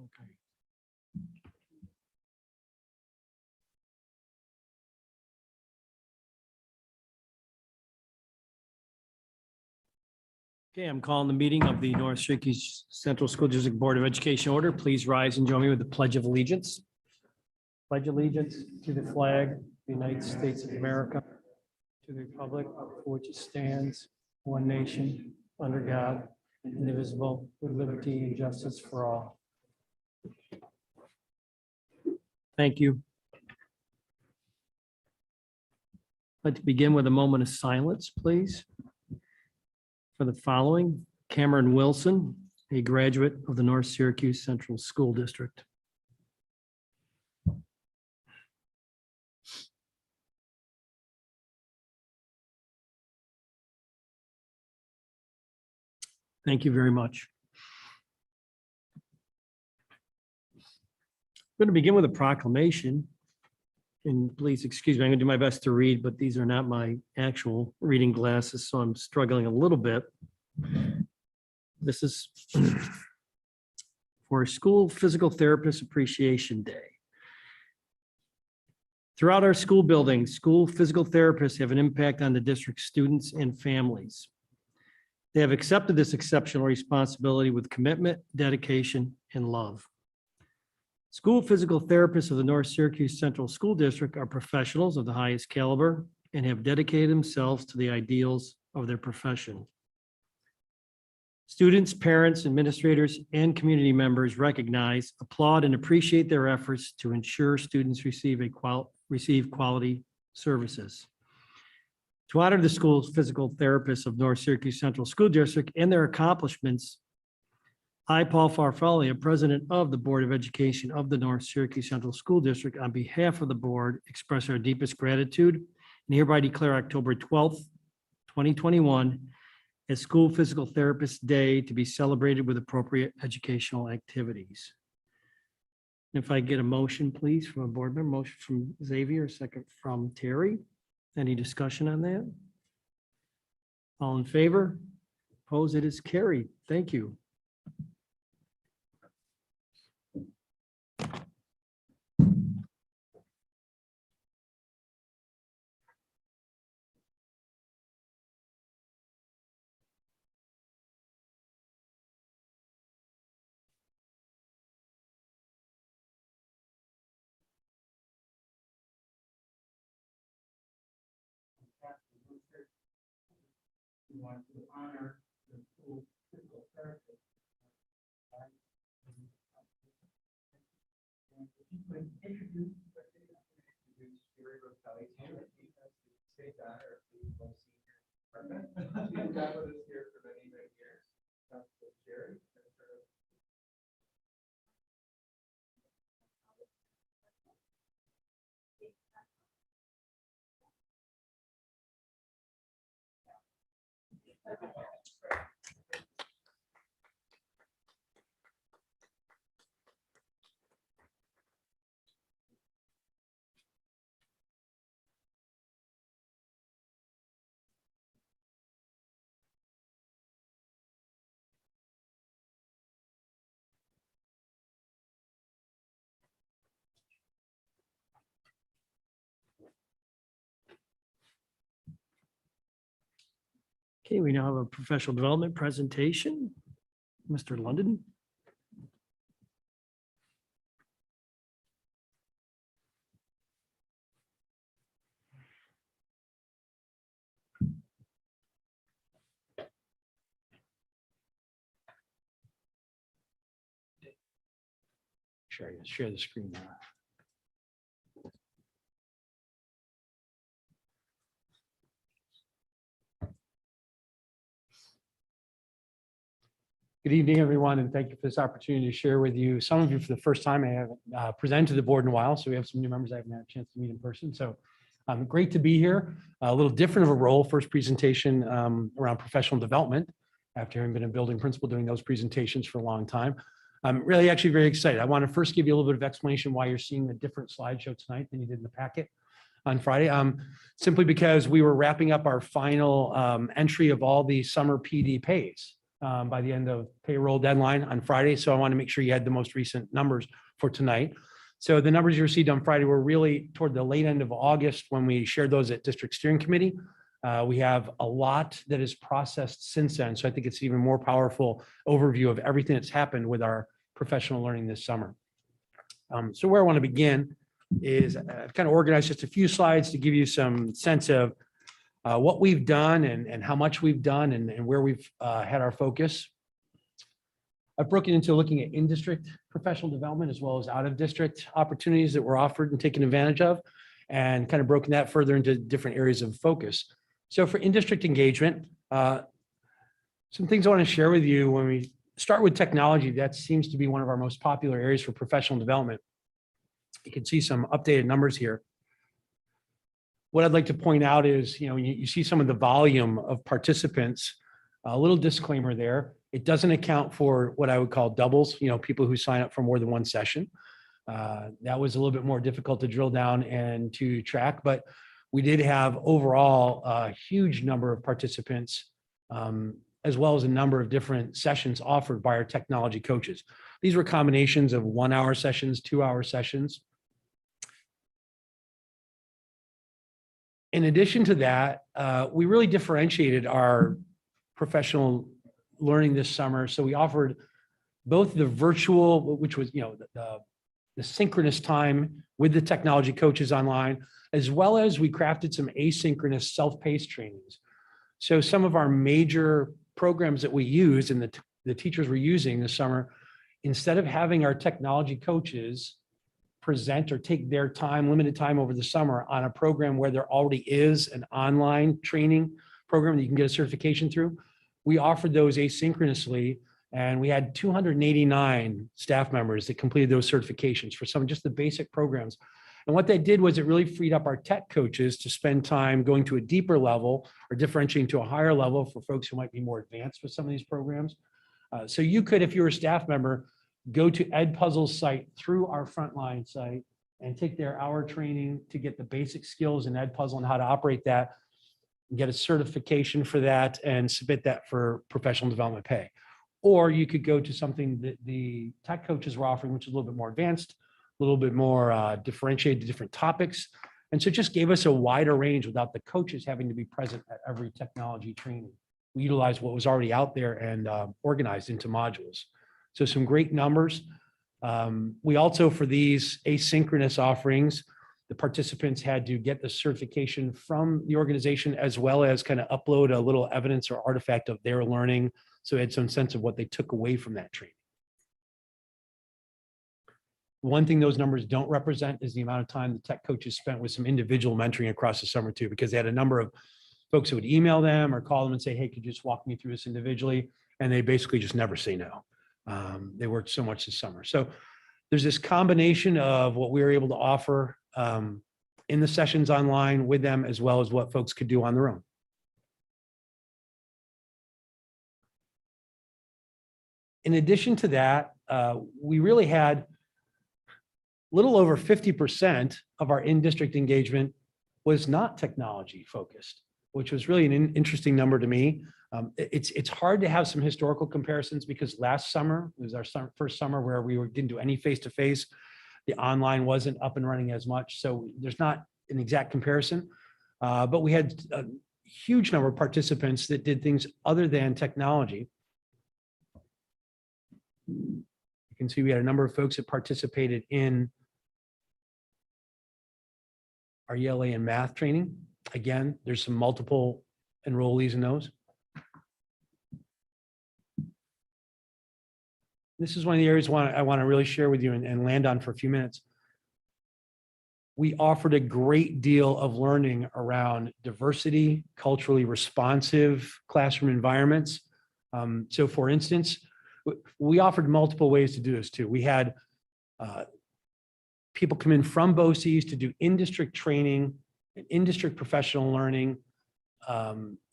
Okay. Okay, I'm calling the meeting of the North Syracuse Central School District Board of Education order. Please rise and join me with the Pledge of Allegiance. Pledge allegiance to the flag of the United States of America, to the republic for which it stands, one nation, under God, indivisible, with liberty and justice for all. Thank you. I'd like to begin with a moment of silence, please, for the following: Cameron Wilson, a graduate of the North Syracuse Central School District. Thank you very much. I'm going to begin with a proclamation. And please excuse me, I'm going to do my best to read, but these are not my actual reading glasses, so I'm struggling a little bit. This is for School Physical Therapist Appreciation Day. Throughout our school buildings, school physical therapists have an impact on the district's students and families. They have accepted this exceptional responsibility with commitment, dedication, and love. School physical therapists of the North Syracuse Central School District are professionals of the highest caliber and have dedicated themselves to the ideals of their profession. Students, parents, administrators, and community members recognize, applaud, and appreciate their efforts to ensure students receive quality services. To honor the school's physical therapists of North Syracuse Central School District and their accomplishments, I, Paul Farfalia, President of the Board of Education of the North Syracuse Central School District, on behalf of the board, express our deepest gratitude and hereby declare October 12th, 2021 as School Physical Therapist Day to be celebrated with appropriate educational activities. If I get a motion, please, from a board member, motion from Xavier, second from Terry. Any discussion on that? All in favor? Opposed? It is carried. Thank you. We want to honor the school physical therapist. And if you could introduce Gary Roselli, state honor of the most senior department. He's got with us here for many, many years. Jerry. Okay, we now have a professional development presentation. Mr. London. Share the screen now. Good evening, everyone, and thank you for this opportunity to share with you. Some of you for the first time, I haven't presented to the board in a while, so we have some new members I haven't had a chance to meet in person. So great to be here. A little different of a role, first presentation around professional development after having been a building principal doing those presentations for a long time. I'm really actually very excited. I want to first give you a little bit of explanation why you're seeing a different slideshow tonight than you did in the packet on Friday. Simply because we were wrapping up our final entry of all the summer PD pays by the end of payroll deadline on Friday. So I want to make sure you had the most recent numbers for tonight. So the numbers you received on Friday were really toward the late end of August when we shared those at District Steering Committee. We have a lot that is processed since then. So I think it's an even more powerful overview of everything that's happened with our professional learning this summer. So where I want to begin is I've kind of organized just a few slides to give you some sense of what we've done and how much we've done and where we've had our focus. I've broken into looking at in-district professional development as well as out-of-district opportunities that were offered and taken advantage of, and kind of broken that further into different areas of focus. So for in-district engagement, some things I want to share with you when we start with technology. That seems to be one of our most popular areas for professional development. You can see some updated numbers here. What I'd like to point out is, you see some of the volume of participants. A little disclaimer there. It doesn't account for what I would call doubles, people who sign up for more than one session. That was a little bit more difficult to drill down and to track, but we did have overall a huge number of participants, as well as a number of different sessions offered by our technology coaches. These were combinations of 1 hour sessions, 2 hour sessions. In addition to that, we really differentiated our professional learning this summer. So we offered both the virtual, which was, the synchronous time with the technology coaches online, as well as we crafted some asynchronous self-paced trainings. So some of our major programs that we used and the teachers were using this summer, instead of having our technology coaches present or take their time, limited time over the summer on a program where there already is an online training program that you can get a certification through, we offered those asynchronously, and we had 289 staff members that completed those certifications for some just the basic programs. And what that did was it really freed up our tech coaches to spend time going to a deeper level or differentiating to a higher level for folks who might be more advanced with some of these programs. So you could, if you're a staff member, go to Edpuzzle's site through our Frontline site and take their hour training to get the basic skills in Edpuzzle and how to operate that, and get a certification for that and submit that for professional development pay. Or you could go to something that the tech coaches were offering, which is a little bit more advanced, a little bit more differentiated to different topics. And so it just gave us a wider range without the coaches having to be present at every technology training. We utilized what was already out there and organized into modules. So some great numbers. We also, for these asynchronous offerings, the participants had to get the certification from the organization as well as kind of upload a little evidence or artifact of their learning. So it had some sense of what they took away from that training. One thing those numbers don't represent is the amount of time the tech coaches spent with some individual mentoring across the summer too, because they had a number of folks who would email them or call them and say, hey, could you just walk me through this individually? And they basically just never say no. They worked so much this summer. So there's this combination of what we were able to offer in the sessions online with them, as well as what folks could do on their own. In addition to that, we really had a little over 50% of our in-district engagement was not technology focused, which was really an interesting number to me. It's hard to have some historical comparisons because last summer was our first summer where we didn't do any face-to-face. The online wasn't up and running as much. So there's not an exact comparison, but we had a huge number of participants that did things other than technology. You can see we had a number of folks that participated in our ELA and math training. Again, there's some multiple enrollees in those. This is one of the areas I want to really share with you and land on for a few minutes. We offered a great deal of learning around diversity, culturally responsive classroom environments. So for instance, we offered multiple ways to do this too. We had people come in from BOCES to do in-district training and in-district professional learning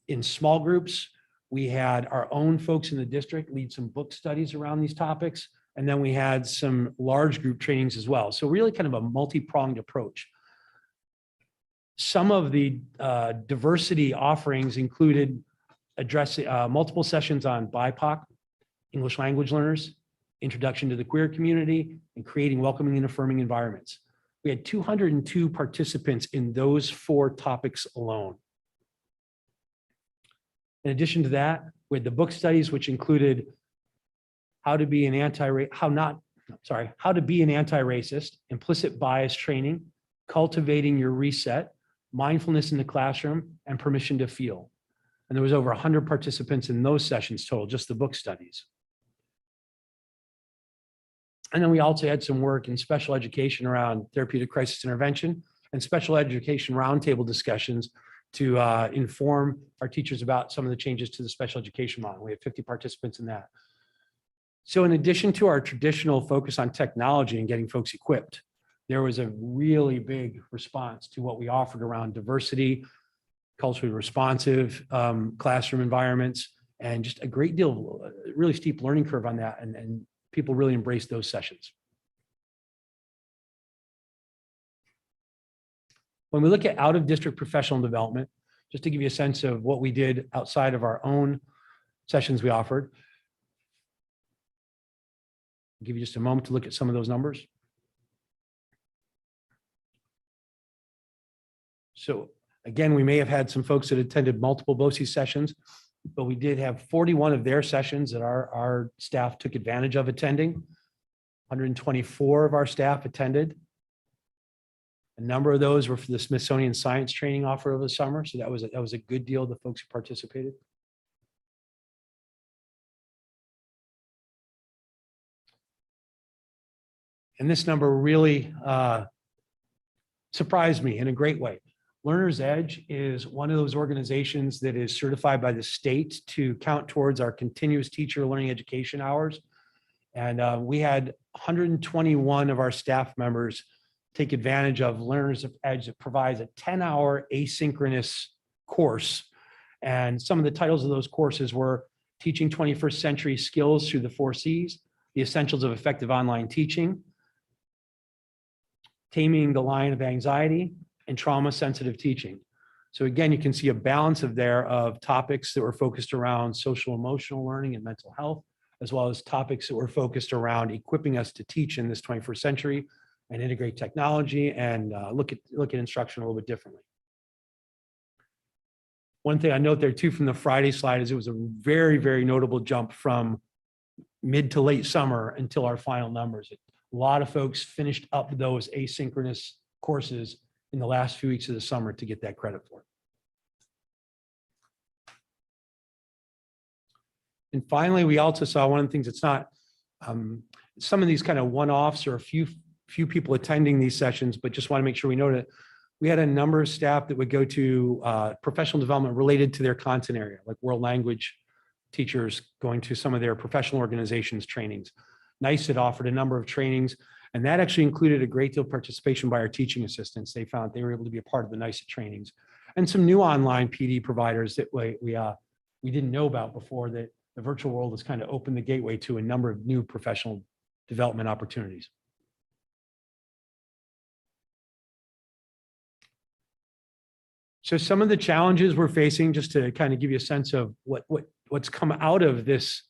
in small groups. We had our own folks in the district lead some book studies around these topics. And then we had some large group trainings as well. So really kind of a multi-pronged approach. Some of the diversity offerings included addressing multiple sessions on BIPOC, English language learners, introduction to the queer community, and creating welcoming and affirming environments. We had 202 participants in those 4 topics alone. In addition to that, we had the book studies, which included how to be an anti-racist, implicit bias training, cultivating your reset, mindfulness in the classroom, and permission to feel. And there was over 100 participants in those sessions total, just the book studies. And then we also had some work in special education around therapeutic crisis intervention and special education roundtable discussions to inform our teachers about some of the changes to the special education model. We had 50 participants in that. So in addition to our traditional focus on technology and getting folks equipped, there was a really big response to what we offered around diversity, culturally responsive classroom environments, and just a great deal of really steep learning curve on that. And people really embraced those sessions. When we look at out-of-district professional development, just to give you a sense of what we did outside of our own sessions we offered, I'll give you just a moment to look at some of those numbers. So again, we may have had some folks that attended multiple BOCES sessions, but we did have 41 of their sessions that our staff took advantage of attending. 124 of our staff attended. A number of those were for the Smithsonian Science Training offer over the summer. So that was a good deal of the folks who participated. And this number really surprised me in a great way. Learner's Edge is one of those organizations that is certified by the state to count towards our continuous teacher learning education hours. And we had 121 of our staff members take advantage of Learner's Edge that provides a 10-hour asynchronous course. And some of the titles of those courses were Teaching 21st Century Skills Through the 4 Cs, The Essentials of Effective Online Teaching, Taming the Lion of Anxiety, and Trauma-Sensitive Teaching. So again, you can see a balance of topics that were focused around social emotional learning and mental health, as well as topics that were focused around equipping us to teach in this 21st century and integrate technology and look at instruction a little bit differently. One thing I note there too from the Friday slide is it was a very, very notable jump from mid to late summer until our final numbers. A lot of folks finished up those asynchronous courses in the last few weeks of the summer to get that credit for it. And finally, we also saw one of the things that's not, some of these kind of one-offs or a few people attending these sessions, but just want to make sure we know that we had a number of staff that would go to professional development related to their content area, like world language teachers going to some of their professional organizations trainings. NICE had offered a number of trainings, and that actually included a great deal of participation by our teaching assistants. They found they were able to be a part of the NICE trainings, and some new online PD providers that we didn't know about before, that the virtual world has kind of opened the gateway to a number of new professional development opportunities. So some of the challenges we're facing, just to kind of give you a sense of what's come out of this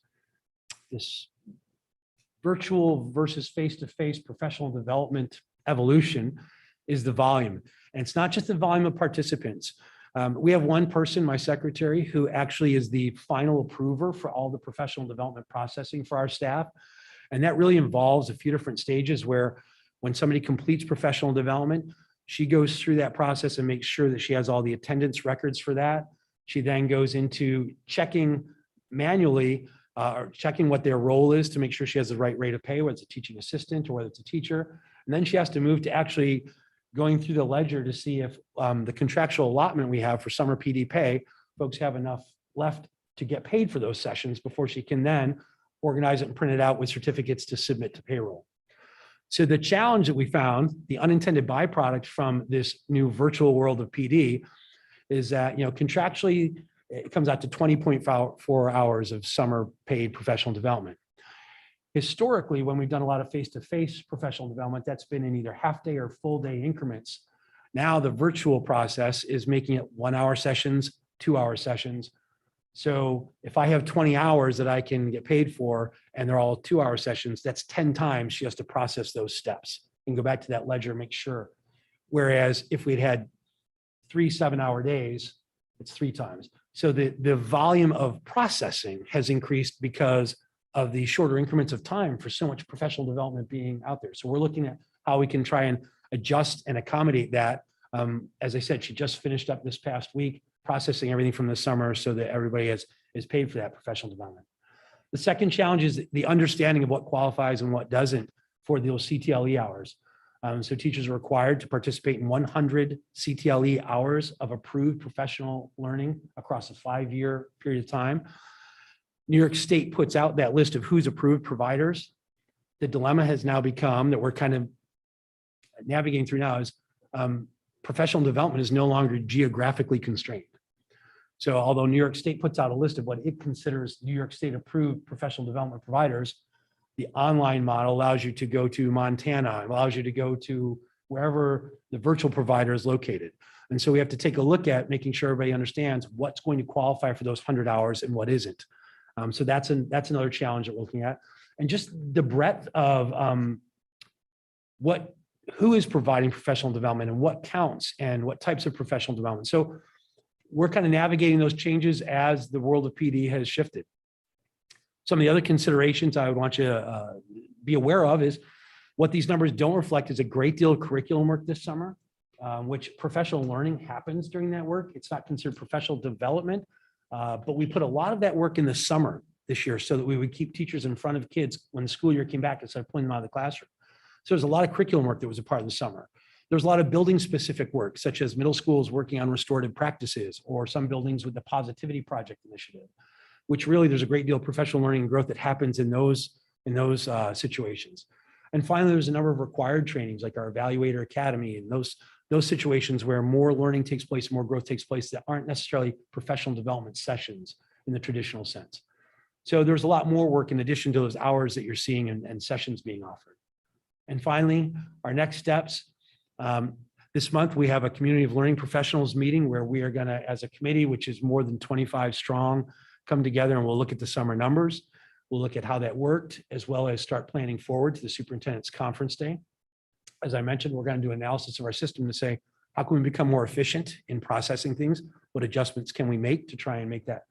virtual versus face-to-face professional development evolution, is the volume. And it's not just the volume of participants. We have one person, my secretary, who actually is the final approver for all the professional development processing for our staff. And that really involves a few different stages where when somebody completes professional development, she goes through that process and makes sure that she has all the attendance records for that. She then goes into checking manually or checking what their role is to make sure she has the right rate of pay, whether it's a teaching assistant or whether it's a teacher. And then she has to move to actually going through the ledger to see if the contractual allotment we have for summer PD pay, folks have enough left to get paid for those sessions before she can then organize it and print it out with certificates to submit to payroll. So the challenge that we found, the unintended byproduct from this new virtual world of PD, is that, contractually, it comes out to 20.4 hours of summer paid professional development. Historically, when we've done a lot of face-to-face professional development, that's been in either half-day or full-day increments. Now the virtual process is making it 1-hour sessions, 2-hour sessions, So if I have 20 hours that I can get paid for and they're all 2-hour sessions, that's 10 times she has to process those steps and go back to that ledger, make sure. Whereas if we'd had 3 7-hour days, it's 3 times. So the volume of processing has increased because of the shorter increments of time for so much professional development being out there. So we're looking at how we can try and adjust and accommodate that. As I said, she just finished up this past week, processing everything from the summer so that everybody is paid for that professional development. The second challenge is the understanding of what qualifies and what doesn't for those CTLE hours. So teachers are required to participate in 100 CTLE hours of approved professional learning across a 5-year period of time. New York State puts out that list of who's approved providers. The dilemma has now become that we're kind of navigating through now is professional development is no longer geographically constrained. So although New York State puts out a list of what it considers New York State approved professional development providers, the online model allows you to go to Montana, it allows you to go to wherever the virtual provider is located. And so we have to take a look at making sure everybody understands what's going to qualify for those 100 hours and what isn't. So that's another challenge that we're looking at. And just the breadth of who is providing professional development and what counts and what types of professional development. So we're kind of navigating those changes as the world of PD has shifted. Some of the other considerations I would want you to be aware of is what these numbers don't reflect is a great deal of curriculum work this summer, which professional learning happens during that work. It's not considered professional development, but we put a lot of that work in the summer this year so that we would keep teachers in front of kids when the school year came back instead of pulling them out of the classroom. So there's a lot of curriculum work that was a part of the summer. There's a lot of building specific work, such as middle schools working on restorative practices or some buildings with the Positivity Project initiative, which really there's a great deal of professional learning and growth that happens in those situations. And finally, there's a number of required trainings like our Evaluator Academy and those situations where more learning takes place, more growth takes place that aren't necessarily professional development sessions in the traditional sense. So there's a lot more work in addition to those hours that you're seeing and sessions being offered. And finally, our next steps. This month, we have a community of learning professionals meeting where we are going to, as a committee, which is more than 25 strong, come together and we'll look at the summer numbers. We'll look at how that worked, as well as start planning forward to the superintendent's conference day. As I mentioned, we're going to do analysis of our system to say, how can we become more efficient in processing things? What adjustments can we make to try and make that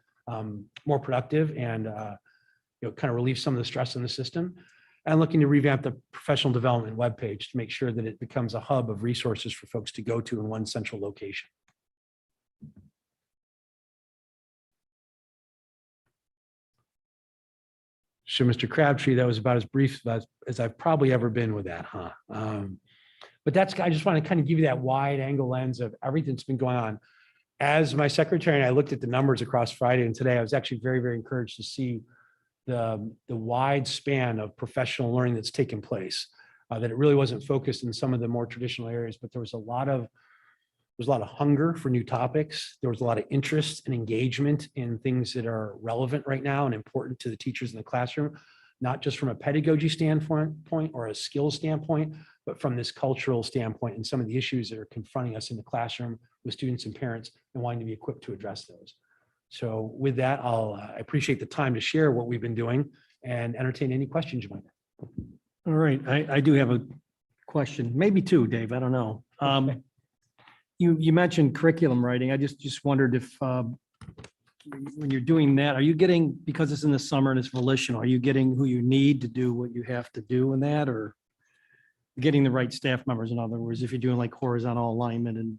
more productive and kind of relieve some of the stress in the system? And looking to revamp the professional development webpage to make sure that it becomes a hub of resources for folks to go to in one central location. So Mr. Crabtree, that was about as brief as I've probably ever been with that, huh? But I just want to kind of give you that wide angle lens of everything that's been going on. As my secretary and I looked at the numbers across Friday and today, I was actually very, very encouraged to see the wide span of professional learning that's taken place, that it really wasn't focused in some of the more traditional areas, but there was a lot of hunger for new topics. There was a lot of interest and engagement in things that are relevant right now and important to the teachers in the classroom, not just from a pedagogy standpoint or a skills standpoint, but from this cultural standpoint and some of the issues that are confronting us in the classroom with students and parents and wanting to be equipped to address those. So with that, I appreciate the time to share what we've been doing and entertain any questions you might have. All right, I do have a question, maybe two, Dave, I don't know. You mentioned curriculum writing. I just wondered if when you're doing that, are you getting, because it's in the summer and it's volitional, are you getting who you need to do what you have to do in that, or getting the right staff members? In other words, if you're doing like horizontal alignment and.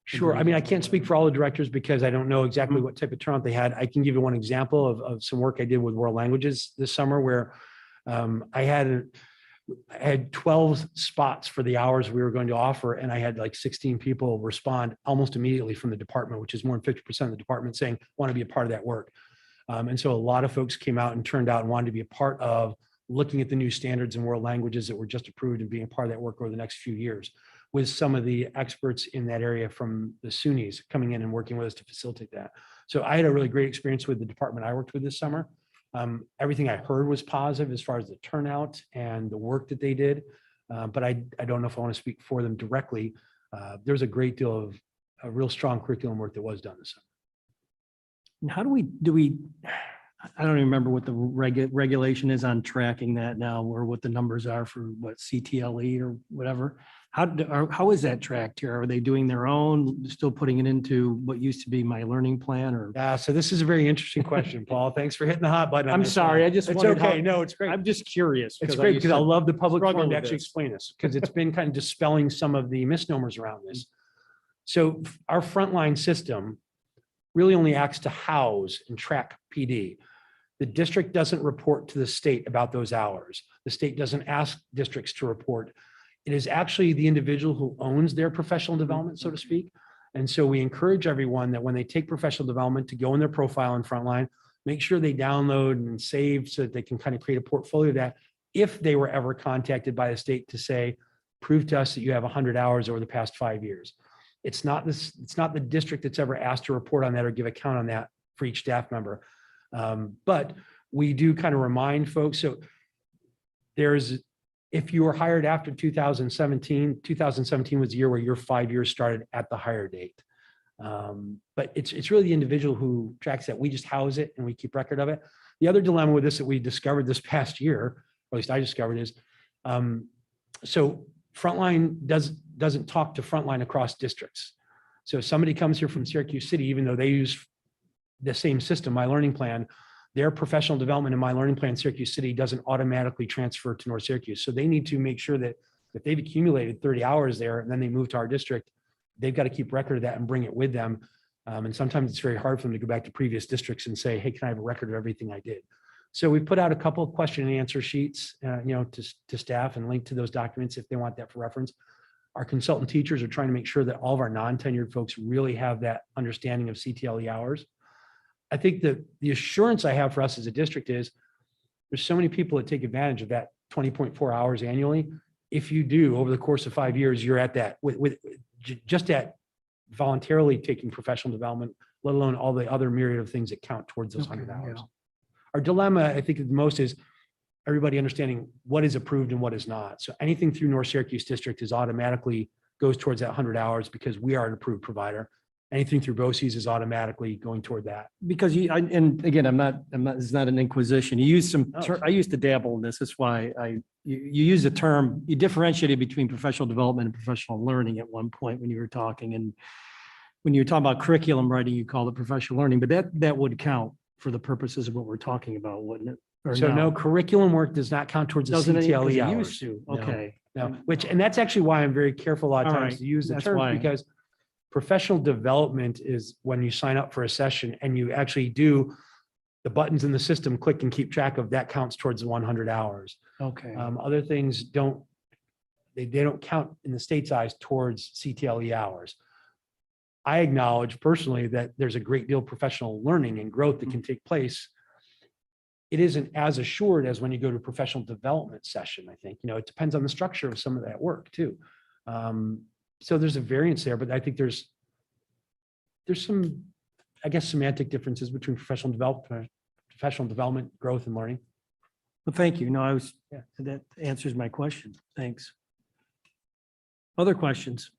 Sure. I mean, I can't speak for all the directors because I don't know exactly what type of turnout they had. I can give you one example of some work I did with world languages this summer where I had 12 spots for the hours we were going to offer. And I had like 16 people respond almost immediately from the department, which is more than 50% of the department saying, want to be a part of that work. And so a lot of folks came out and turned out and wanted to be a part of looking at the new standards in world languages that were just approved and being a part of that work over the next few years, with some of the experts in that area from the SUNYs coming in and working with us to facilitate that. So I had a really great experience with the department I worked with this summer. Everything I heard was positive as far as the turnout and the work that they did. But I don't know if I want to speak for them directly. There's a great deal of a real strong curriculum work that was done this summer. And how do we, I don't even remember what the regulation is on tracking that now, or what the numbers are for what CTLE or whatever. How is that tracked here? Are they doing their own, still putting it into what used to be my learning plan, or? Yeah, so this is a very interesting question, Paul. Thanks for hitting the hot button. on I'm this sorry, one. I just It's wondered how- okay. No, it's great. I'm just curious. It's I great used because I to love the public struggle forum to with actually this. explain this, because it's been kind of dispelling some of the misnomers around this. So our frontline system really only acts to house and track PD. The district doesn't report to the state about those hours. The state doesn't ask districts to report. It is actually the individual who owns their professional development, so to speak. And so we encourage everyone that when they take professional development to go in their profile in Frontline, make sure they download and save so that they can kind of create a portfolio of that if they were ever contacted by the state to say, prove to us that you have 100 hours over the past 5 years. It's not the district that's ever asked to report on that or give account on that for each staff member. But we do kind of remind folks. So if you were hired after 2017 was the year where your 5 years started at the hire date. But it's really the individual who tracks that. We just house it and we keep record of it. The other dilemma with this that we discovered this past year, or at least I discovered, is so Frontline doesn't talk to Frontline across districts. So if somebody comes here from Syracuse City, even though they use the same system, My Learning Plan, their professional development in My Learning Plan Syracuse City doesn't automatically transfer to North Syracuse. So they need to make sure that if they've accumulated 30 hours there and then they move to our district, they've got to keep record of that and bring it with them. And sometimes it's very hard for them to go back to previous districts and say, hey, can I have a record of everything I did? So we put out a couple of question and answer sheets, to staff and link to those documents if they want that for reference. Our consultant teachers are trying to make sure that all of our non-tenured folks really have that understanding of CTLE hours. I think that the assurance I have for us as a district is there's so many people that take advantage of that 20.4 hours annually. If you do over the course of 5 years, you're at that with just at voluntarily taking professional development, let alone all the other myriad of things that count towards those 100 hours. Yeah. Our dilemma, I think, the most is everybody understanding what is approved and what is not. So anything through North Syracuse District is automatically goes towards that 100 hours because we are an approved provider. Anything through BOCES is automatically going toward that. Because and again, I'm not, it's not an inquisition. You use some, No. I used to dabble in this. That's why you use the term, you differentiated between professional development and professional learning at one point when you were talking. And when you were talking about curriculum writing, you called it professional learning, but that would count for the purposes of what we're talking about, wouldn't it? Or So no, curriculum work does not count towards the Doesn't it? 'Cause CTLE it hours. used to. No. Okay. No, and that's actually why I'm very careful a lot of All times right. to use the That's term why. because professional development is when you sign up for a session and you actually do the buttons in the system, click and keep track of that counts towards the 100 hours. Okay. Other things don't count in the state's eyes towards CTLE hours. I acknowledge personally that there's a great deal of professional learning and growth that can take place. It isn't as assured as when you go to a professional development session, I think. It depends on the structure of some of that work too. So there's a variance there, but I think there's some, I guess, semantic differences between professional development, growth and learning. Well, thank you. No, Yeah. that answers my question. Thanks. Other questions?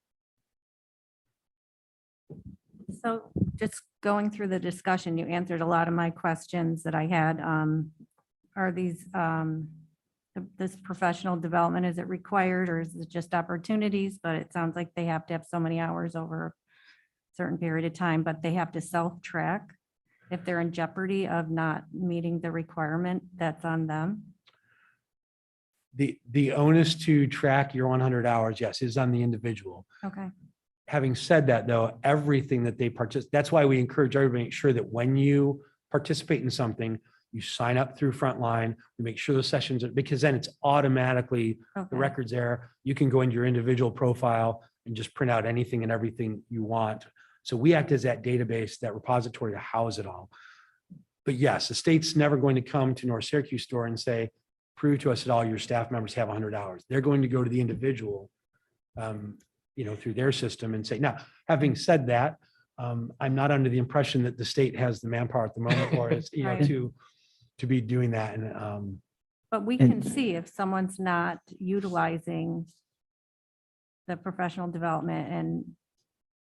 So just going through the discussion, you answered a lot of my questions that I had. Are these, this professional development, is it required or is it just opportunities? But it sounds like they have to have so many hours over a certain period of time, but they have to self-track. If they're in jeopardy of not meeting the requirement, that's on them. The onus to track your 100 hours, yes, is on the individual. Okay. Having said that, though, everything that they participate, that's why we encourage everybody to make sure that when you participate in something, you sign up through Frontline, you make sure those sessions are, because then it's automatically, the Okay. record's there. You can go into your individual profile and just print out anything and everything you want. So we act as that database, that repository to house it all. But yes, the state's never going to come to North Syracuse store and say, prove to us that all your staff members have 100 hours. They're going to go to the individual, through their system and say, now, having said that, I'm not under the impression that the state has the manpower at the moment or is, Right. to be doing that. And But we can see if someone's not utilizing the professional development and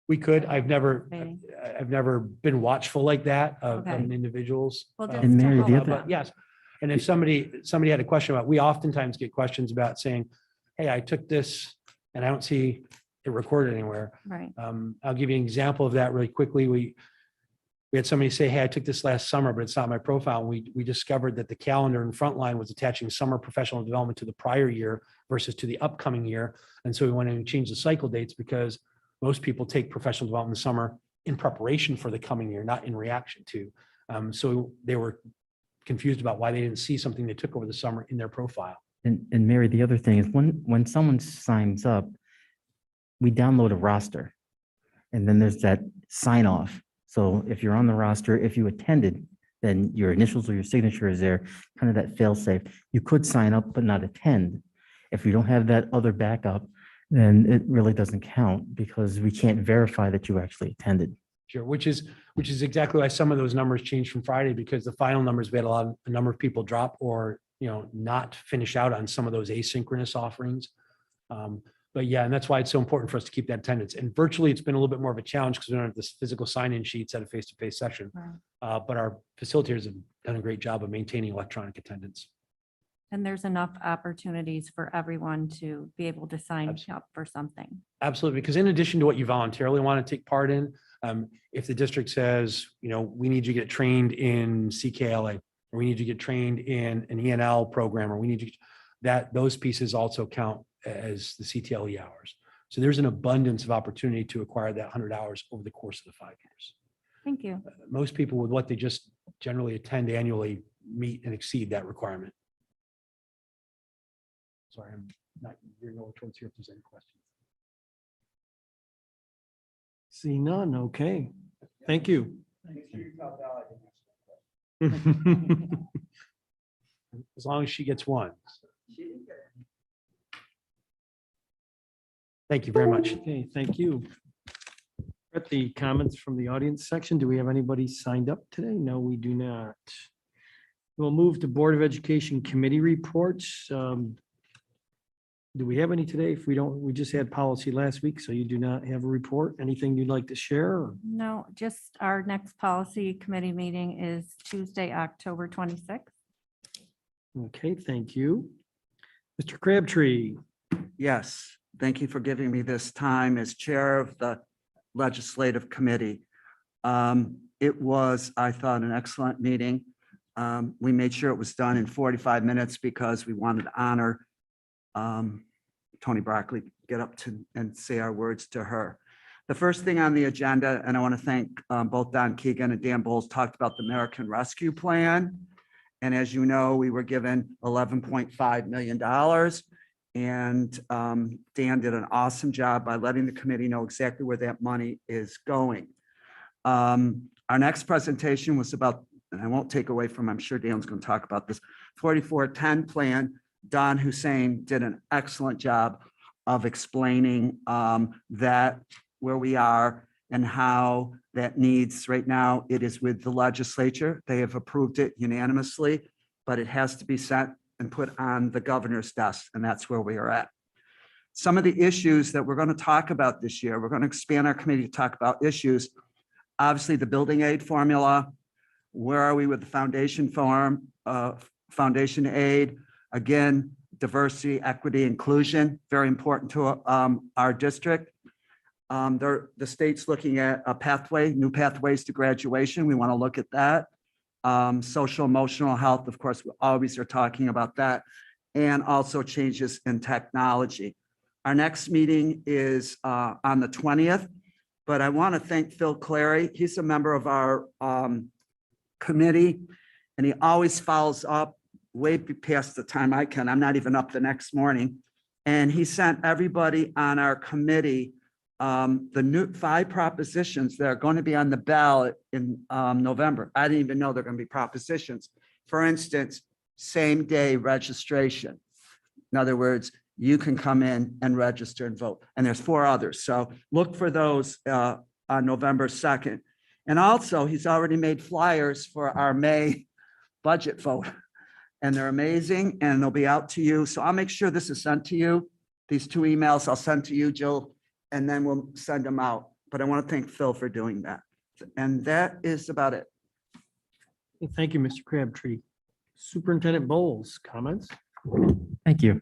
We could. I've never Participating. been watchful like that of Okay. an individual's. Well, uh, just And to Mary, the help other- But yes, and if somebody had a question about, we oftentimes get questions about saying, hey, I took this and I don't see it recorded anywhere. Right, I'll give you an example of that really quickly. We had somebody say, hey, I took this last summer, but it's not my profile. And we discovered that the calendar in Frontline was attaching summer professional development to the prior year versus to the upcoming year. And so we went in and changed the cycle dates because most people take professional development in the summer in preparation for the coming year, not in reaction to. So they were confused about why they didn't see something they took over the summer in their profile. And Mary, the other thing is when someone signs up, we download a roster. And then there's that sign off. So if you're on the roster, if you attended, then your initials or your signature is there, kind of that fail safe. You could sign up but not attend. If you don't have that other backup, then it really doesn't count because we can't verify that you actually attended. Sure, which is exactly why some of those numbers changed from Friday, because the final numbers, we had a number of people drop or, not finish out on some of those asynchronous offerings. But yeah, and that's why it's so important for us to keep that attendance. And virtually, it's been a little bit more of a challenge because we don't have this physical sign-in sheets at a face-to-face session. right. But our facilitators have done a great job of maintaining electronic attendance. And there's enough opportunities for everyone to be able to sign Absolutely. up for something. Absolutely, because in addition to what you voluntarily want to take part in, if the district says, we need you to get trained in CKLA, or we need you to get trained in an ENL program, or we need you, those pieces also count as the CTLE hours. So there's an abundance of opportunity to acquire that 100 hours over the course of the 5 years. Thank you. Most people with what they just generally attend annually meet and exceed that requirement. Sorry, I'm not veering over towards here if there's any questions. See none, okay. Thank you. As long as she gets one. Thank you very much. Okay, thank you. At the comments from the audience section, do we have anybody signed up today? No, we do not. We'll move to Board of Education Committee reports. Do we have any today? If we don't, we just had policy last week, so you do not have a report. Anything you'd like to share? No, just our next policy committee meeting is Tuesday, October 26th. Okay, thank you. Mr. Crabtree. Yes, thank you for giving me this time as chair of the legislative committee. It was, I thought, an excellent meeting. We made sure it was done in 45 minutes because we wanted to honor Tony Broccoli, get up to and say our words to her. The first thing on the agenda, and I want to thank both Don Keegan and Dan Bowles, talked about the American Rescue Plan. And as you know, we were given $11.5 million. And Dan did an awesome job by letting the committee know exactly where that money is going. Our next presentation was about, and I won't take away from, I'm sure Dan's going to talk about this, 4410 plan. Don Hussein did an excellent job of explaining that where we are and how that needs right now. It is with the legislature. They have approved it unanimously, but it has to be sent and put on the governor's desk, and that's where we are at. Some of the issues that we're going to talk about this year, we're going to expand our committee to talk about issues. Obviously, the building aid formula. Where are we with the foundation form, foundation aid? Again, diversity, equity, inclusion, very important to our district. The state's looking at a pathway, new pathways to graduation. We want to look at that. Social emotional health, of course, we always are talking about that. And also changes in technology. Our next meeting is on the 20th, but I want to thank Phil Clary. He's a member of our committee, and he always follows up way past the time I can. I'm not even up the next morning. And he sent everybody on our committee the new 5 propositions that are going to be on the ballot in November. I didn't even know they're going to be propositions. For instance, same day registration. In other words, you can come in and register and vote. And there's 4 others. So look for those on November 2nd. And also, he's already made flyers for our May budget vote. And they're amazing, and they'll be out to you. So I'll make sure this is sent to you. These 2 emails I'll send to you, Jill, and then we'll send them out. but I want to thank Phil for doing that. And that is about it. Thank you, Mr. Crabtree. Superintendent Bowles, comments? Thank you.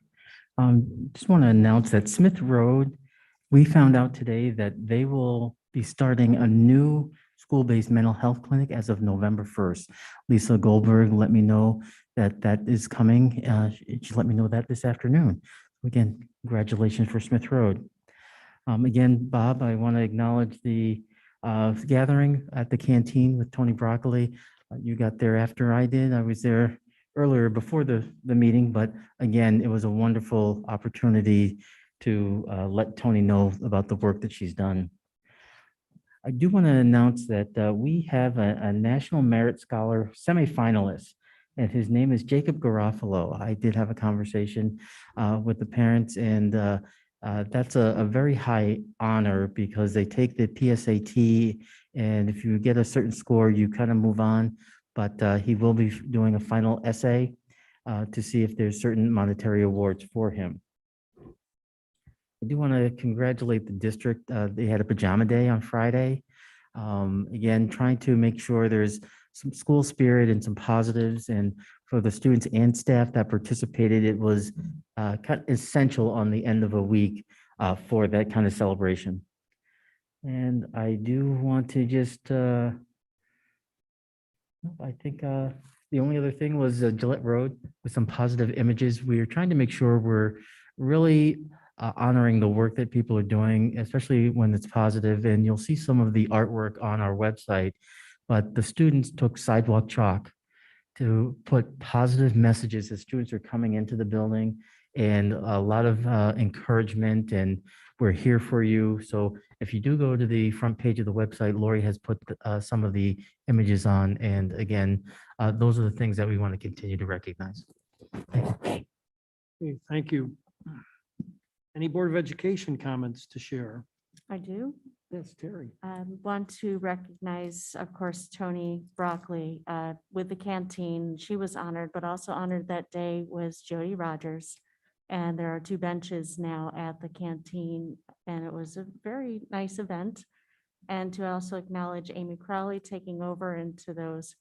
Just want to announce that Smith Road, we found out today that they will be starting a new school-based mental health clinic as of November 1st. Lisa Goldberg let me know that that is coming. She let me know that this afternoon. Again, congratulations for Smith Road. Again, Bob, I want to acknowledge the gathering at the canteen with Tony Broccoli. You got there after I did. I was there earlier before the meeting, but again, it was a wonderful opportunity to let Tony know about the work that she's done. I do want to announce that we have a National Merit Scholar semifinalist, and his name is Jacob Garofalo. I did have a conversation with the parents, and that's a very high honor because they take the PSAT, and if you get a certain score, you kind of move on. But he will be doing a final essay to see if there's certain monetary awards for him. I do want to congratulate the district. They had a pajama day on Friday. Again, trying to make sure there's some school spirit and some positives. And for the students and staff that participated, it was kind of essential on the end of a week for that kind of celebration. And I do want to just, I think the only other thing was Gillette Road with some positive images. We are trying to make sure we're really honoring the work that people are doing, especially when it's positive. And you'll see some of the artwork on our website. But the students took sidewalk chalk to put positive messages as students are coming into the building, and a lot of encouragement, and we're here for you. So if you do go to the front page of the website, Lori has put some of the images on. And again, those are the things that we want to continue to recognize. Okay, thank you. Any Board of Education comments to share? I do. Yes, Terry. Want to recognize, of course, Tony Broccoli with the canteen. She was honored, but also honored that day was Jody Rogers. And there are 2 benches now at the canteen, and it was a very nice event. And to also acknowledge Amy Crowley taking over into those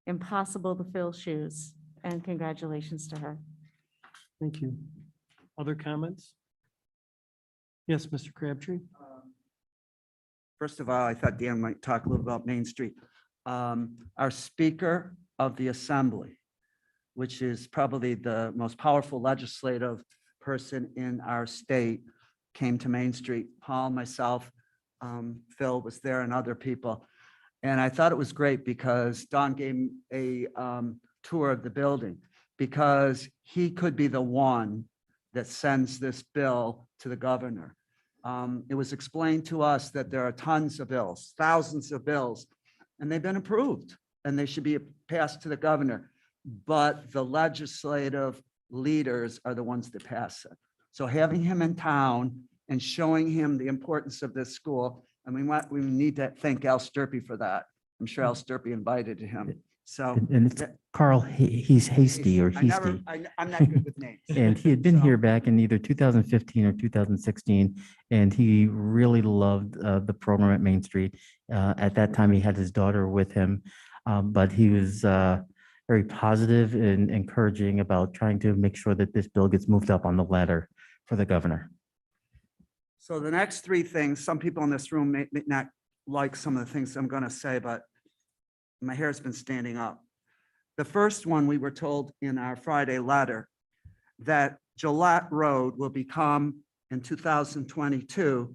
impossible to fill shoes. And congratulations to her. Thank you. Other comments? Yes, Mr. Crabtree. First of all, I thought Dan might talk a little about Main Street. Our Speaker of the Assembly, which is probably the most powerful legislative person in our state, came to Main Street. Paul, myself, Phil was there, and other people. And I thought it was great because Don gave a tour of the building, because he could be the one that sends this bill to the governor. It was explained to us that there are tons of bills, thousands of bills, and they've been approved, and they should be passed to the governor. But the legislative leaders are the ones that pass it. So having him in town and showing him the importance of this school, and we need to thank Al Sturpey for that. I'm sure Al Sturpey invited him. So And it's Carl, he's Hasty or Heasty. I'm not good with names. And he had been So- here back in either 2015 or 2016, and he really loved the program at Main Street. At that time, he had his daughter with him, but he was very positive and encouraging about trying to make sure that this bill gets moved up on the ladder for the governor. So the next 3 things, some people in this room may not like some of the things I'm going to say, but my hair's been standing up. The first one, we were told in our Friday letter that Gillette Road will become in 2022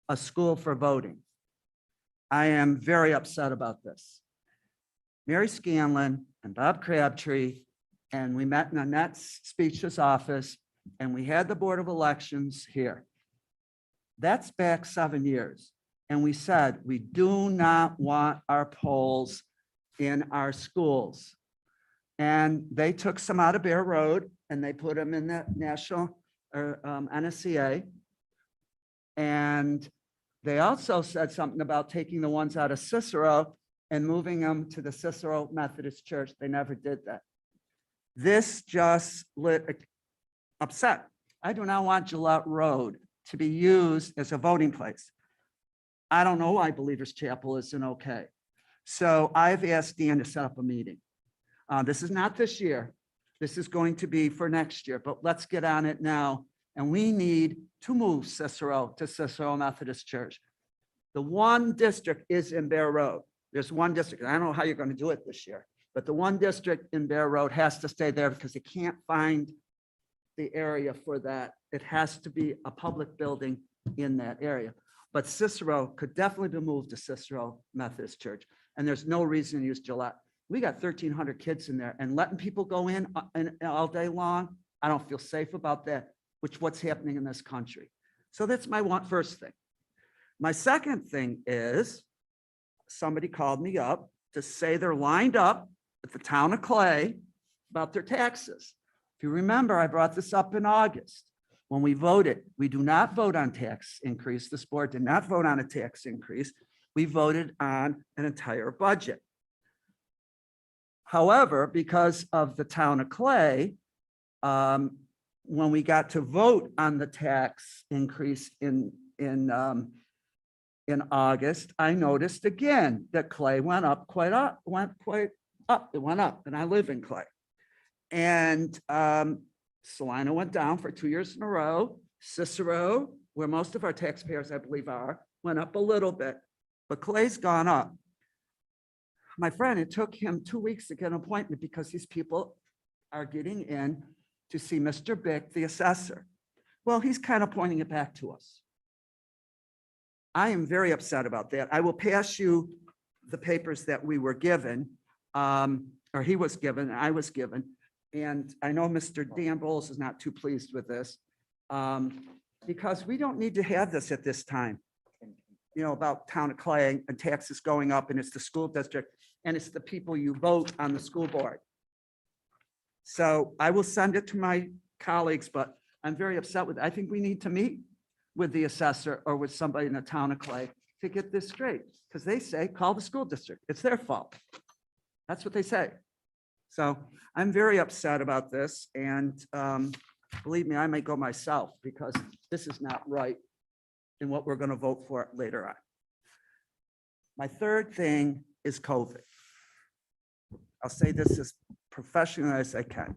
a school for voting. I am very upset about this. Mary Scanlon and Bob Crabtree, and we met in Annette Speech's office, and we had the Board of Elections here. That's back 7 years. And we said, we do not want our polls in our schools. And they took some out of Bear Road and they put them in the national or NSCA. And they also said something about taking the ones out of Cicero and moving them to the Cicero Methodist Church. They never did that. This just upset. I do not want Gillette Road to be used as a voting place. I don't know why Believers Chapel isn't okay. So I've asked Dan to set up a meeting. This is not this year. This is going to be for next year, but let's get on it now. And we need to move Cicero to Cicero Methodist Church. The one district is in Bear Road. There's one district. And I don't know how you're going to do it this year, but the one district in Bear Road has to stay there because they can't find the area for that. It has to be a public building in that area. But Cicero could definitely be moved to Cicero Methodist Church. And there's no reason to use Gillette. We got 1,300 kids in there, and letting people go in all day long, I don't feel safe about that, which what's happening in this country. So that's my first thing. My second thing is somebody called me up to say they're lined up at the town of Clay about their taxes. If you remember, I brought this up in August. When we voted, we do not vote on tax increase. This board did not vote on a tax increase. We voted on an entire budget. However, because of the town of Clay, when we got to vote on the tax increase in August, I noticed again that Clay went up quite up. It went up, and I live in Clay. And Salina went down for 2 years in a row. Cicero, where most of our taxpayers, I believe, are, went up a little bit, but Clay's gone up. My friend, it took him 2 weeks to get an appointment because these people are getting in to see Mr. Bick, the assessor. Well, he's kind of pointing it back to us. I am very upset about that. I will pass you the papers that we were given, or he was given, and I was given. And I know Mr. Dan Bowles is not too pleased with this, because we don't need to have this at this time. You know, about town of Clay and taxes going up, and it's the school district, and it's the people you vote on the school board. So I will send it to my colleagues, but I'm very upset with it. I think we need to meet with the assessor or with somebody in the town of Clay to get this straight, because they say, call the school district. It's their fault. That's what they say. So I'm very upset about this, and believe me, I may go myself because this is not right in what we're going to vote for later on. My third thing is COVID. I'll say this as professionally as I can.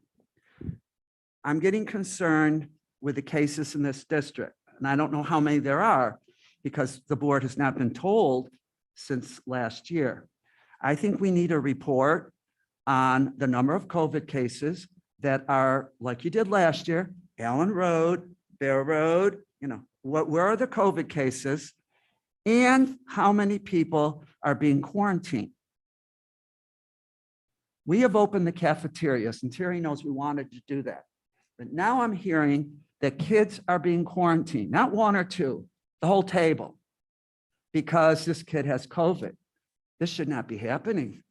I'm getting concerned with the cases in this district, and I don't know how many there are because the board has not been told since last year. I think we need a report on the number of COVID cases that are, like you did last year, Allen Road, Bear Road, you know, where are the COVID cases and how many people are being quarantined? We have opened the cafeterias, and Terry knows we wanted to do that. But now I'm hearing that kids are being quarantined, not one or two, the whole table, because this kid has COVID. This should not be happening.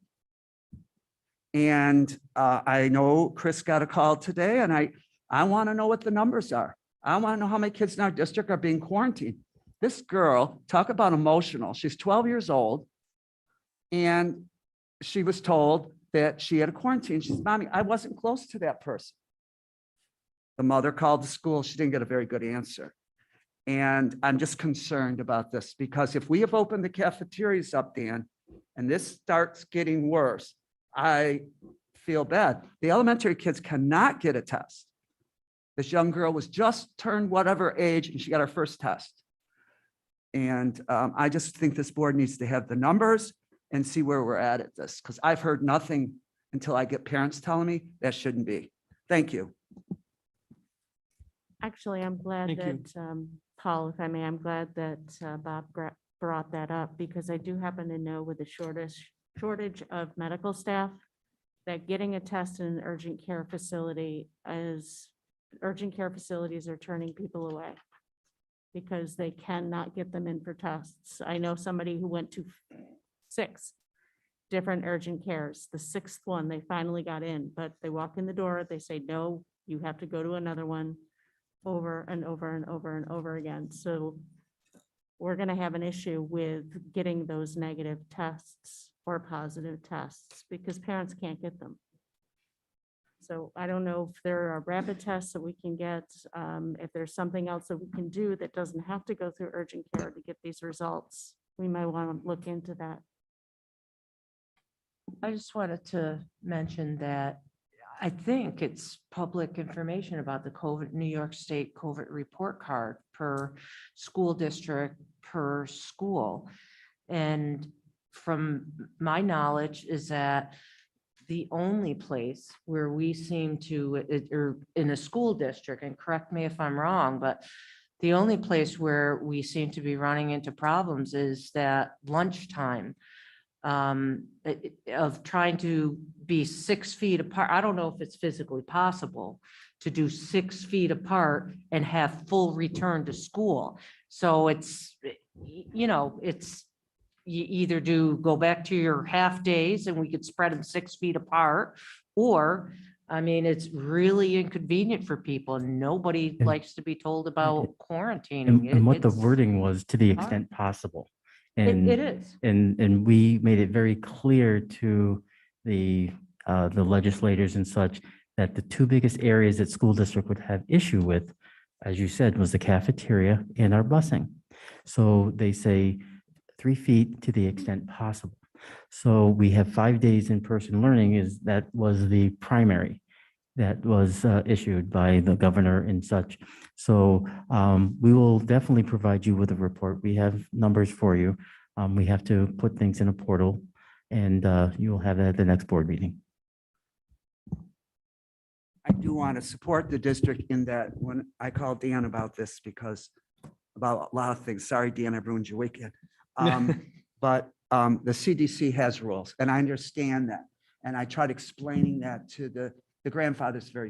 And I know Chris got a call today, and I want to know what the numbers are. I want to know how many kids in our district are being quarantined. This girl, talk about emotional. She's 12 years old, and she was told that she had a quarantine. She said, Mommy, I wasn't close to that person. The mother called the school. She didn't get a very good answer. And I'm just concerned about this because if we have opened the cafeterias up, Dan, and this starts getting worse, I feel bad. The elementary kids cannot get a test. This young girl was just turned whatever age and she got her first test. And I just think this board needs to have the numbers and see where we're at this, because I've heard nothing until I get parents telling me that shouldn't be. Thank you. Actually, I'm glad Thank you. that, Paul, if I may, I'm glad that Bob brought that up because I do happen to know with the shortage of medical staff that getting a test in an urgent care facility urgent care facilities are turning people away because they cannot get them in for tests. I know somebody who went to 6 different urgent cares. The 6th one, they finally got in, but they walk in the door, they say, no, you have to go to another one over and over and over and over again. So we're going to have an issue with getting those negative tests or positive tests because parents can't get them. So I don't know if there are rapid tests that we can get, if there's something else that we can do that doesn't have to go through urgent care to get these results. we might want to look into that. I just wanted to mention that I think it's public information about the COVID, New York State COVID report card per school district, per school. And from my knowledge is that the only place where we seem to, or in a school district, and correct me if I'm wrong, but the only place where we seem to be running into problems is that lunchtime of trying to be 6 feet apart. I don't know if it's physically possible to do 6 feet apart and have full return to school. So it's, it's, you either go back to your half days and we could spread them 6 feet apart, or, I mean, it's really inconvenient for people and nobody And- likes to be told about quarantining. And what the It's- wording was, to the hard. extent possible. It And is. And we made it very clear to the legislators and such that the two biggest areas that school district would have issue with, as you said, was the cafeteria and our busing. So they say 3 feet to the extent possible. So we have 5 days in-person learning that was the primary that was issued by the governor and such. So we will definitely provide you with a report. We have numbers for you. We have to put things in a portal, and you will have it at the next board meeting. I do want to support the district in that when I called Dan about this, because about a lot of things, sorry, Dan, I ruined your weekend. But the CDC has rules, and I understand that. And I tried explaining that to the grandfather's very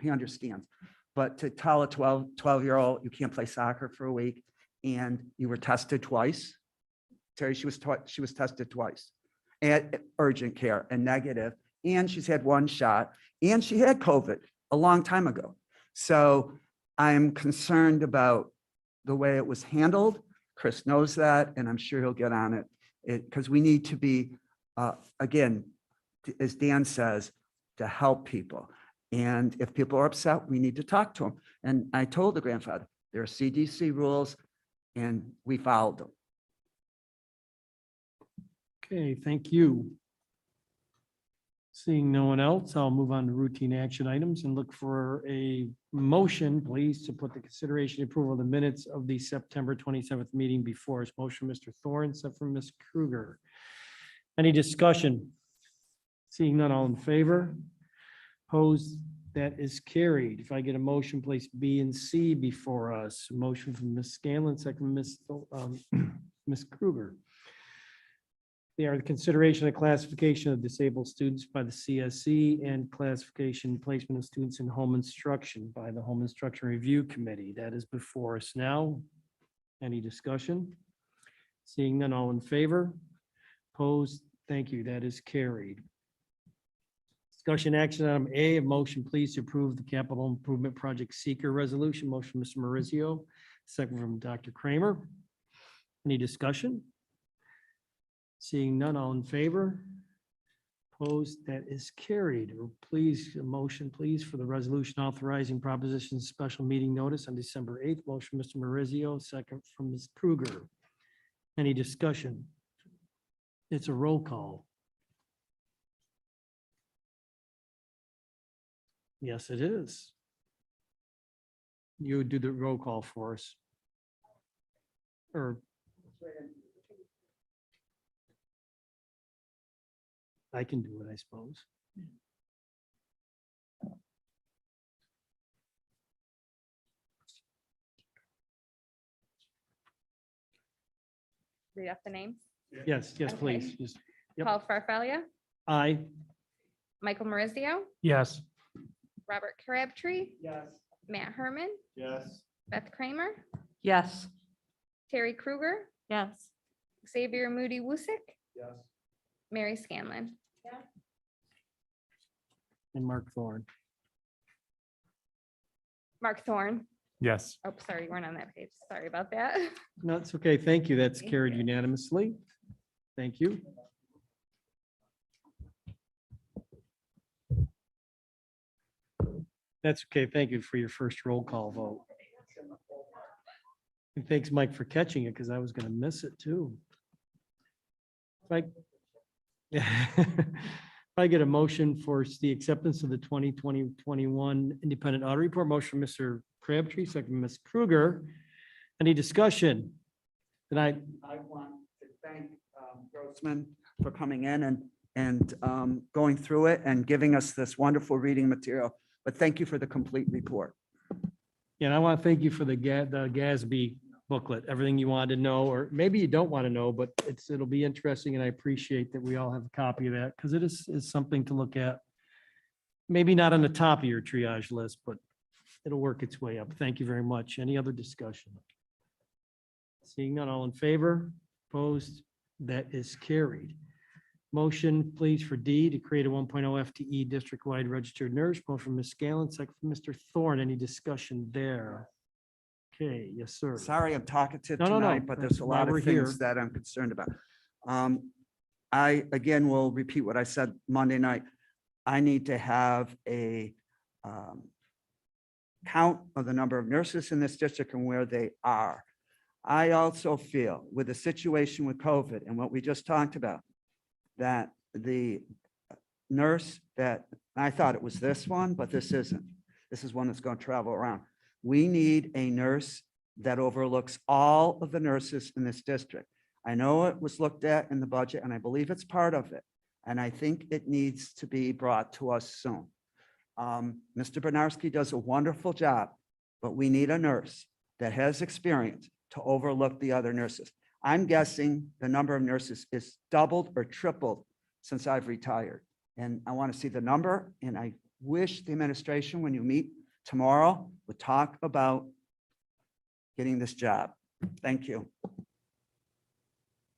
he understands. But to tell a 12-year-old, you can't play soccer for a week, and you were tested twice. Terry, she was tested twice at urgent care and negative, and she's had one shot, and she had COVID a long time ago. So I'm concerned about the way it was handled. Chris knows that, and I'm sure he'll get on it. Because we need to be, again, as Dan says, to help people. And if people are upset, we need to talk to them. And I told the grandfather, there are CDC rules, and we followed them. Okay, thank you. Seeing no one else, I'll move on to routine action items and look for a motion, please, to put the consideration and approval of the minutes of the September 27th meeting before us. Motion, Mr. Thorne, sent from Ms. Kruger. Any discussion? Seeing none, all in favor? Opposed? That is carried. If I get a motion, place B and C before us. Motion from Ms. Scanlon, second from Ms. Kruger. They are the consideration of classification of disabled students by the CSE and classification placement of students in home instruction by the Home Instruction Review Committee. That is before us now. Any discussion? Seeing none, all in favor? Opposed? Thank you. That is carried. Discussion action item A, a motion please to approve the capital improvement project seeker resolution. Motion, Mr. Maurizio, second from Dr. Kramer. Any discussion? Seeing none, all in favor? Opposed? That is carried. Please, a motion, please, for the resolution authorizing proposition special meeting notice on December 8th. Motion, Mr. Maurizio, second from Ms. Kruger. Any discussion? It's a roll call. Yes, it is. You would do the roll call for us. Or I can do it, I suppose. Read off the names. Yes, yes, Okay. please. Just, Yep. Paul Farfalia, aye. Michael Marizio, Yes. Robert Crabtree, Yes. Matt Herman, Yes. Beth Kramer, Yes. Terry Kruger, Yes. Xavier Moody Woosick, Yes. Mary Scanlon. And Mark Thorne. Mark Thorne. Yes. Oh, sorry, you weren't on that page. Sorry about that. No, it's okay. Thank you. That's Thank carried you. unanimously. Thank you. That's okay. Thank you for your first roll call vote. And thanks, Mike, for catching it because I was going to miss it too. If I get a motion for the acceptance of the 2020-21 independent audit report, motion from Mr. Crabtree, second from Ms. Kruger. Any discussion? I want to thank Grossman for coming in and going through it and giving us this wonderful reading material. But thank you for the complete report. And I want to thank you for the GASB booklet, everything you wanted to know, or maybe you don't want to know, but it'll be interesting, and I appreciate that we all have a copy of that, because it is something to look at. Maybe not on the top of your triage list, but it'll work its way up. Thank you very much. Any other discussion? Seeing none, all in favor? Opposed? That is carried. Motion, please, for D, to create a 1.0 FTE district-wide registered nurse. Motion from Ms. Scanlon, second from Mr. Thorne. Any discussion there? Okay, yes, sir. Sorry, I'm talkative No, no, no. tonight, but there's a That's why lot we're of things here. that I'm concerned about. I, again, will repeat what I said Monday night. I need to have a count of the number of nurses in this district and where they are. I also feel with the situation with COVID and what we just talked about, that the nurse that, I thought it was this one, but this isn't. This is one that's going to travel around. We need a nurse that overlooks all of the nurses in this district. I know it was looked at in the budget, and I believe it's part of it. And I think it needs to be brought to us soon. Mr. Bernarski does a wonderful job, but we need a nurse that has experience to overlook the other nurses. I'm guessing the number of nurses is doubled or tripled since I've retired. And I want to see the number, and I wish the administration, when you meet tomorrow, would talk about getting this job. Thank you.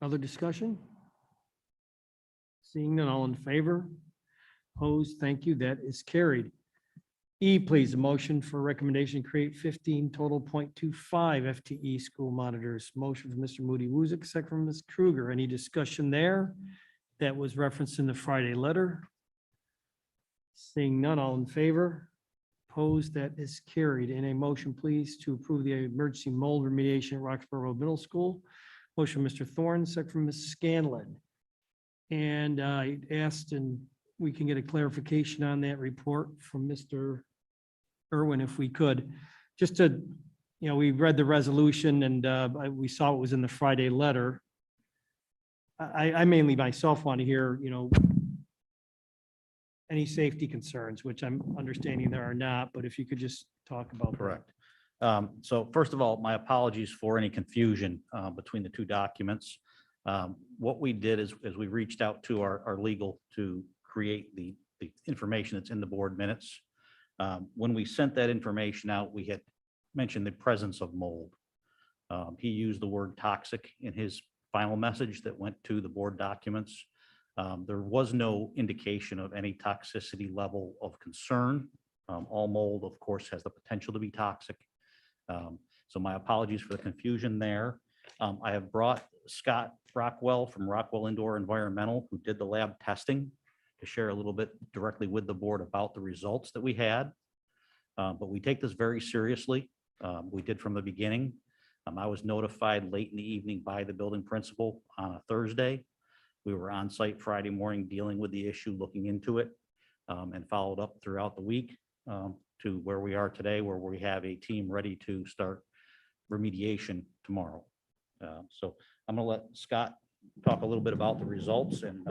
Other discussion? Seeing none, all in favor? Opposed? Thank you. That is carried. E, please, a motion for recommendation to create 15 total .25 FTE school monitors. Motion from Mr. Moody Woosick, second from Ms. Kruger. Any discussion there? That was referenced in the Friday letter. Seeing none, all in favor? Opposed? That is carried. And a motion, please, to approve the emergency mold remediation at Roxborough Middle School. Motion from Mr. Thorne, second from Ms. Scanlon. And I asked, and we can get a clarification on that report from Mr. Irwin, if we could, just to, we read the resolution and we saw it was in the Friday letter. I mainly myself want to hear, any safety concerns, which I'm understanding there are not, but if you could just talk about that. Correct. So first of all, my apologies for any confusion between the two documents. What we did is we reached out to our legal to create the information that's in the board minutes. When we sent that information out, we had mentioned the presence of mold. He used the word toxic in his final message that went to the board documents. There was no indication of any toxicity level of concern. All mold, of course, has the potential to be toxic. So my apologies for the confusion there. I have brought Scott Rockwell from Rockwell Indoor Environmental, who did the lab testing, to share a little bit directly with the board about the results that we had. But we take this very seriously. We did from the beginning. I was notified late in the evening by the building principal on a Thursday. We were on site Friday morning dealing with the issue, looking into it, and followed up throughout the week to where we are today, where we have a team ready to start remediation tomorrow. So I'm going to let Scott talk a little bit about the results and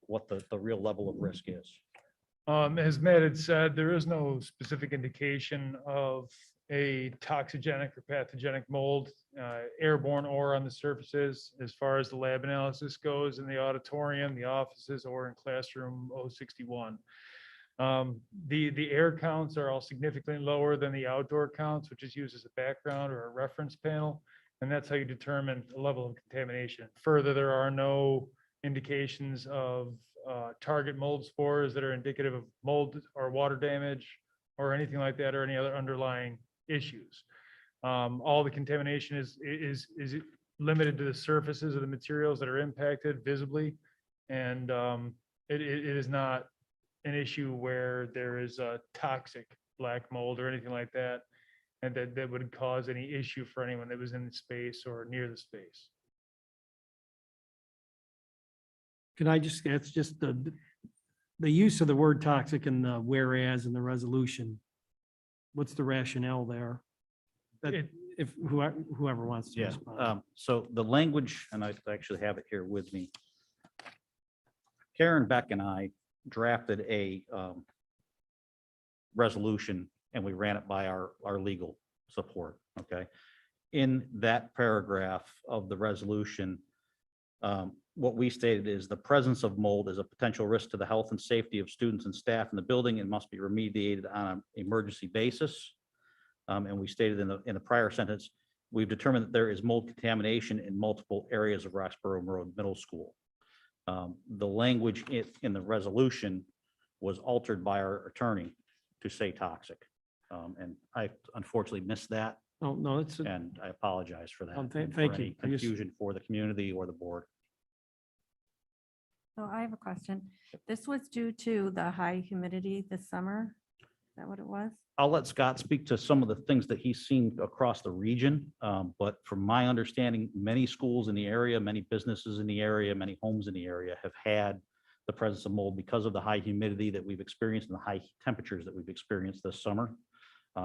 what the real level of risk is. As Matt had said, there is no specific indication of a toxigenic or pathogenic mold, airborne or on the surfaces, as far as the lab analysis goes in the auditorium, the offices, or in classroom 061. The air counts are all significantly lower than the outdoor counts, which is used as a background or a reference panel. And that's how you determine the level of contamination. Further, there are no indications of target mold spores that are indicative of mold or water damage or anything like that, or any other underlying issues. All the contamination is limited to the surfaces of the materials that are impacted visibly. And it is not an issue where there is a toxic black mold or anything like that. and that would cause any issue for anyone that was in the space or near the space. Can I just, it's just the use of the word toxic in the whereas in the resolution. What's the rationale there? That It- if whoever wants to Yeah, respond. so the language, and I actually have it here with me. Karen, Beck, and I drafted a resolution, and we ran it by our legal support, okay? In that paragraph of the resolution, what we stated is the presence of mold is a potential risk to the health and safety of students and staff in the building and must be remediated on an emergency basis. And we stated in the prior sentence, we've determined that there is mold contamination in multiple areas of Roxborough Road Middle School. The language in the resolution was altered by our attorney to say toxic. And I unfortunately missed that, Oh, no, it's, and I apologize for that. Thank and for you. any I just- Confusion for the community or the board. So I have a question. This was due to the high humidity this summer? Is that what it was? I'll let Scott speak to some of the things that he's seen across the region. But from my understanding, many schools in the area, many businesses in the area, many homes in the area have had the presence of mold because of the high humidity that we've experienced and the high temperatures that we've experienced this summer.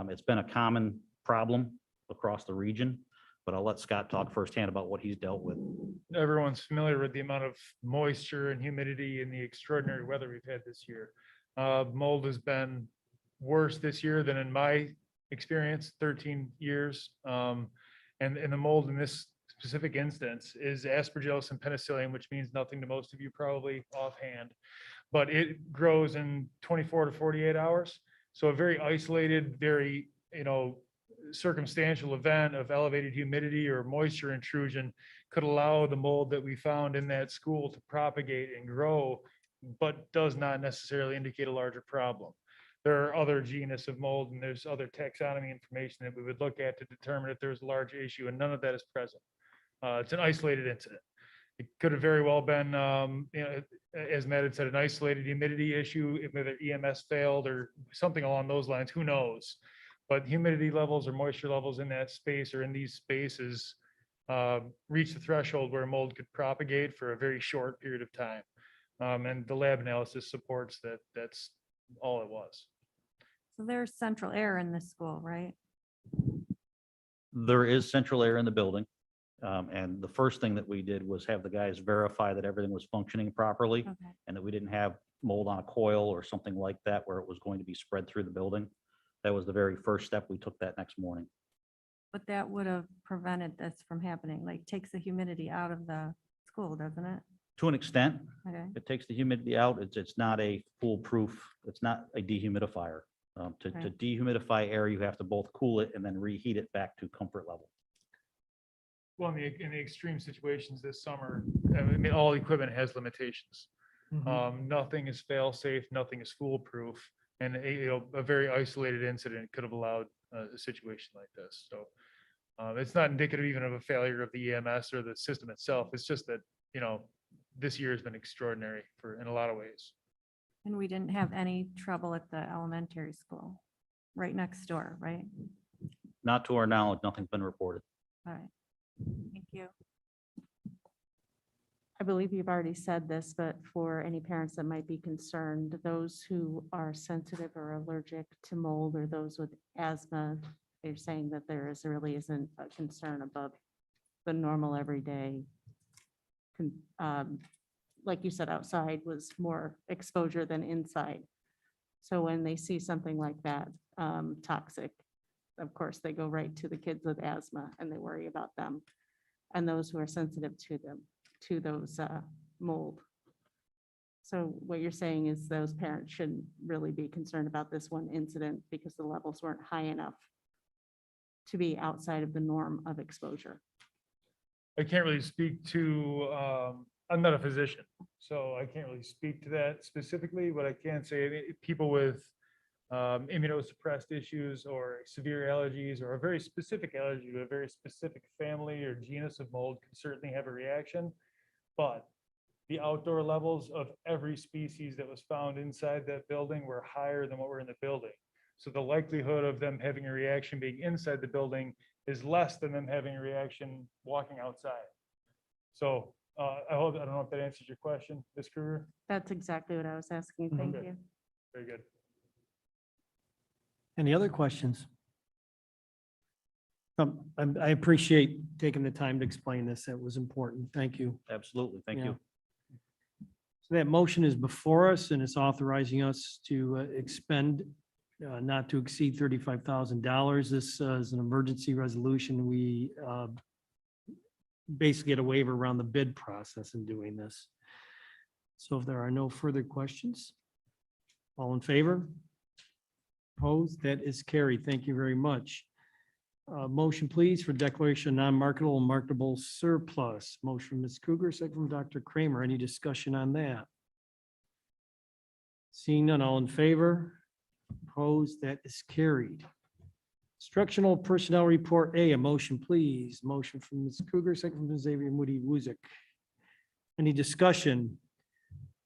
It's been a common problem across the region, but I'll let Scott talk firsthand about what he's dealt with. Everyone's familiar with the amount of moisture and humidity and the extraordinary weather we've had this year. Mold has been worse this year than in my experience, 13 years. And the mold in this specific instance is Aspergillus and penicillium, which means nothing to most of you probably offhand, but it grows in 24 to 48 hours. So a very isolated, very, circumstantial event of elevated humidity or moisture intrusion could allow the mold that we found in that school to propagate and grow, but does not necessarily indicate a larger problem. There are other genus of mold and there's other taxonomy information that we would look at to determine if there's a large issue, and none of that is present. It's an isolated incident. It could have very well been, as Matt had said, an isolated humidity issue, if whether EMS failed or something along those lines, who knows? But humidity levels or moisture levels in that space or in these spaces reach the threshold where mold could propagate for a very short period of time. And the lab analysis supports that that's all it was. So there's central air in this school, right? There is central air in the building. And the first thing that we did was have the guys verify that everything was functioning properly Okay. and that we didn't have mold on a coil or something like that where it was going to be spread through the building. That was the very first step. We took that next morning. But that would have prevented this from happening, like takes the humidity out of the school, doesn't it? To an extent, Okay. it takes the humidity out. It's not a foolproof, it's not a dehumidifier. To Right. dehumidify air, you have to both cool it and then reheat it back to comfort level. Well, in the extreme situations this summer, I mean, all equipment has limitations. Nothing is fail-safe, nothing is foolproof. And a very isolated incident could have allowed a situation like this. So it's not indicative even of a failure of the EMS or the system itself. It's just that, this year has been extraordinary in a lot of ways. And we didn't have any trouble at the elementary school, right next door, right? Not to our knowledge, nothing's been reported. All right. Thank you. I believe you've already said this, but for any parents that might be concerned, those who are sensitive or allergic to mold or those with asthma, they're saying that really isn't a concern above the normal everyday. Like you said, outside was more exposure than inside. So when they see something like that, toxic, of course, they go right to the kids with asthma and they worry about them and those who are sensitive to them, to those mold. So what you're saying is those parents shouldn't really be concerned about this one incident because the levels weren't high enough to be outside of the norm of exposure. I can't really speak to, I'm not a physician, so I can't really speak to that specifically. What I can say, people with immunosuppressed issues or severe allergies or a very specific allergy to a very specific family or genus of mold can certainly have a reaction. But the outdoor levels of every species that was found inside that building were higher than what were in the building. So the likelihood of them having a reaction being inside the building is less than them having a reaction walking outside. So I don't know if that answers your question, Ms. Kruger. That's exactly what I was asking. Thank Okay. you. Very good. Any other questions? I appreciate taking the time to explain this. That was important. Thank you. Absolutely. Thank Yeah. you. So that motion is before us and it's authorizing us to expend not to exceed $35,000. This is an emergency resolution. We basically get a waiver around the bid process in doing this. So if there are no further questions, all in favor? Opposed? That is carried. Thank you very much. Motion, please, for declaration of non-marketable and marketable surplus. Motion from Ms. Kruger, second from Dr. Kramer. Any discussion on that? Seeing none, all in favor? Opposed? That is carried. Instructional personnel report A, a motion, please. Motion from Ms. Kruger, second from Xavier Moody Wuzick. Any discussion?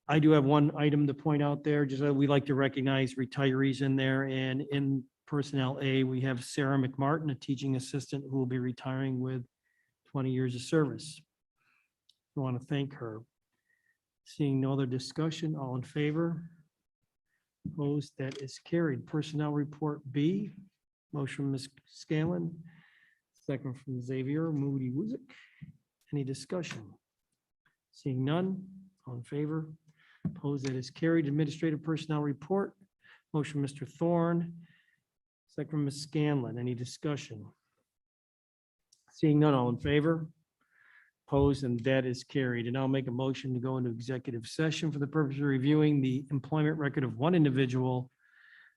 I do have one item to point out there, just that we like to recognize retirees in there, and in personnel A, we have Sarah McMartin, a teaching assistant who will be retiring with 20 years of service. I want to thank her. Seeing no other discussion, all in favor? Opposed? That is carried. Personnel report B, motion from Ms. Scanlon, second from Xavier Moody Wuzick. Any discussion? Seeing none, all in favor? Opposed? That is carried. Administrative personnel report, motion from Mr. Thorne, second from Ms. Scanlon. Any discussion? Seeing none, all in favor? Opposed, and that is carried. And I'll make a motion to go into executive session for the purpose of reviewing the employment record of one individual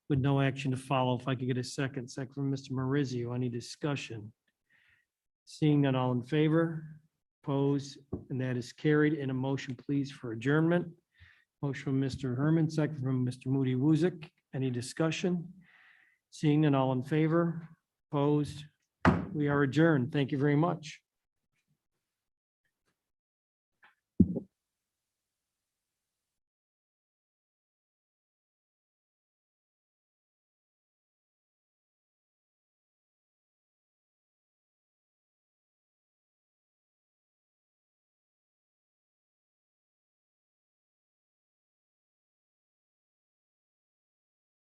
with no action to follow. If I could get a second from Mr. Marizio. Any discussion? Seeing none, all in favor? Opposed, and that is carried. And a motion, please, for adjournment. Motion from Mr. Herman, second from Mr. Moody Wuzick. Any discussion? Seeing none, all in favor? Opposed? We are adjourned. Thank you very much.